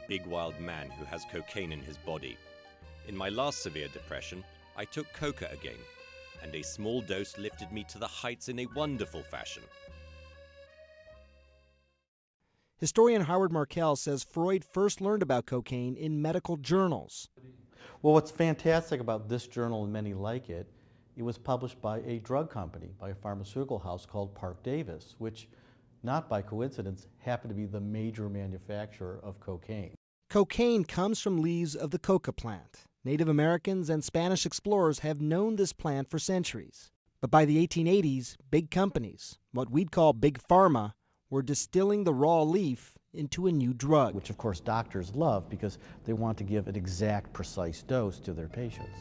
big wild man who has cocaine in his body. In my last severe depression, I took coca again, and a small dose lifted me to the heights in a wonderful fashion. Historian Howard Markel says Freud first learned about cocaine in medical journals. Well, what's fantastic about this journal and many like it, it was published by a drug company, by a pharmaceutical house called Parke-Davis, which, not by coincidence, happened to be the major manufacturer of cocaine. Cocaine comes from leaves of the coca plant. Native Americans and Spanish explorers have known this plant for centuries. But by the 1880s, big companies, what we'd call big pharma, were distilling the raw leaf into a new drug. Which, of course, doctors love because they want to give an exact, precise dose to their patients.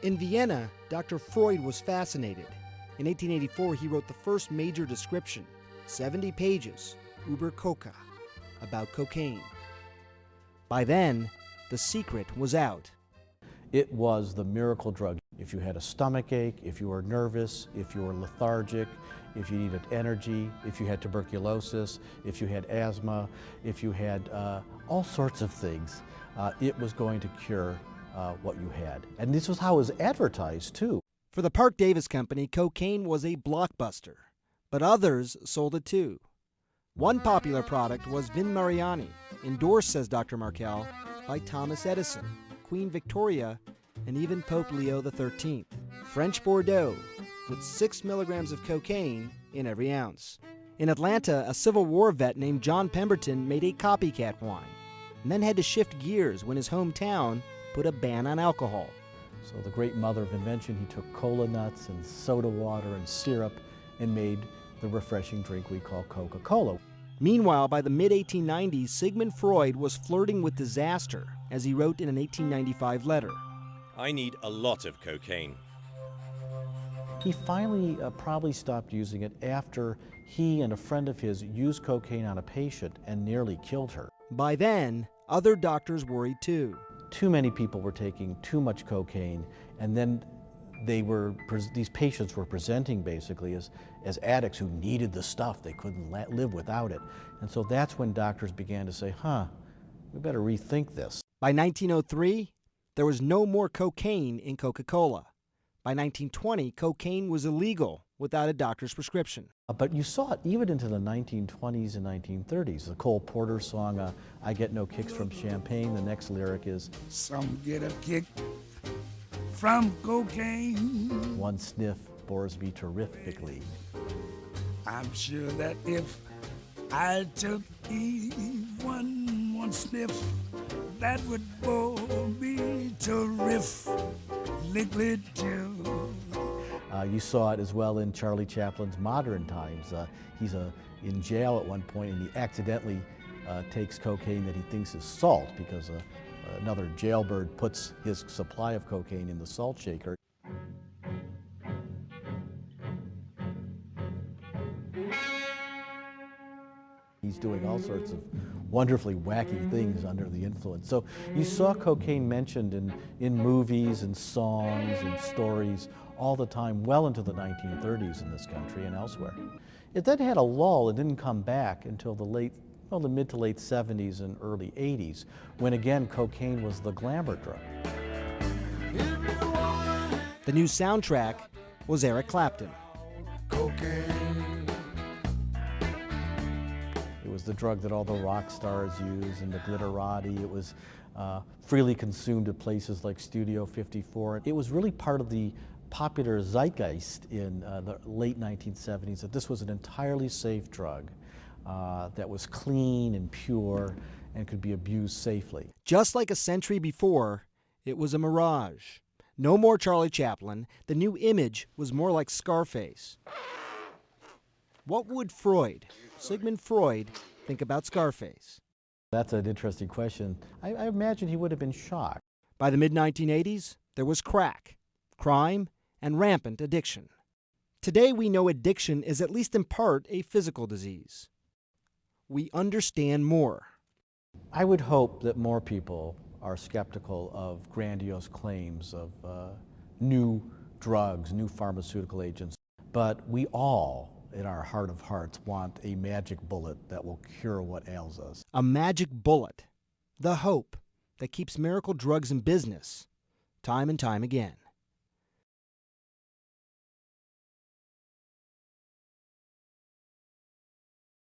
In Vienna, Dr. Freud was fascinated. In 1884, he wrote the first major description, 70 pages, über Coca, about cocaine. By then, the secret was out. It was the miracle drug. If you had a stomach ache, if you were nervous, if you were lethargic, if you needed energy, if you had tuberculosis, if you had asthma, if you had all sorts of things, it was going to cure what you had. And this was how it was advertised, too. For the Parke-Davis Company, cocaine was a blockbuster, but others sold it too. One popular product was Vin Mariani, endorsed, says Dr. Markel, by Thomas Edison, Queen Victoria, and even Pope Leo XIII. French Bordeaux, with 6 milligrams of cocaine in every ounce. In Atlanta, a Civil War vet named John Pemberton made a copycat wine, and then had to shift gears when his hometown put a ban on alcohol. So the great mother of invention, he took cola nuts and soda water and syrup and made the refreshing drink we call Coca-Cola. Meanwhile, by the mid-1890s, Sigmund Freud was flirting with disaster, as he wrote in an 1895 letter. I need a lot of cocaine. He finally probably stopped using it after he and a friend of his used cocaine on a patient and nearly killed her. By then, other doctors worried too. Too many people were taking too much cocaine, and then these patients were presenting basically as addicts who needed the stuff. They couldn't live without it. And so that's when doctors began to say, we better rethink this. By 1903, there was no more cocaine in Coca-Cola. By 1920, cocaine was illegal without a doctor's prescription. But you saw it even into the 1920s and 1930s. The Cole Porter song, I Get No Kicks from Champagne, the next lyric is, some get a kick from cocaine. One sniff bores me terrifically. I'm sure that if I took one sniff, that would bore me terrifically too. You saw it as well in Charlie Chaplin's Modern Times. He's in jail at one point, and he accidentally takes cocaine that he thinks is salt because another jailbird puts his supply of cocaine in the salt shaker. He's doing all sorts of wonderfully wacky things under the influence. So you saw cocaine mentioned in movies and songs and stories all the time, well into the 1930s in this country and elsewhere. It then had a lull and didn't come back until the mid to late 70s and early 80s, when again cocaine was the glamour drug. The new soundtrack was Eric Clapton. Cocaine. It was the drug that all the rock stars used and the glitterati. It was freely consumed at places like Studio 54. It was really part of the popular zeitgeist in the late 1970s that this was an entirely safe drug that was clean and pure and could be abused safely. Just like a century before, it was a mirage. No more Charlie Chaplin. The new image was more like Scarface. What would Sigmund Freud, think about Scarface? That's an interesting question. I imagine he would have been shocked. By the mid-1980s, there was crack, crime, and rampant addiction. Today we know addiction is at least in part a physical disease. We understand more. I would hope that more people are skeptical of grandiose claims of new drugs, new pharmaceutical agents, but we all, in our heart of hearts, want a magic bullet that will cure what ails us. A magic bullet. the hope that keeps miracle drugs in business time and time again.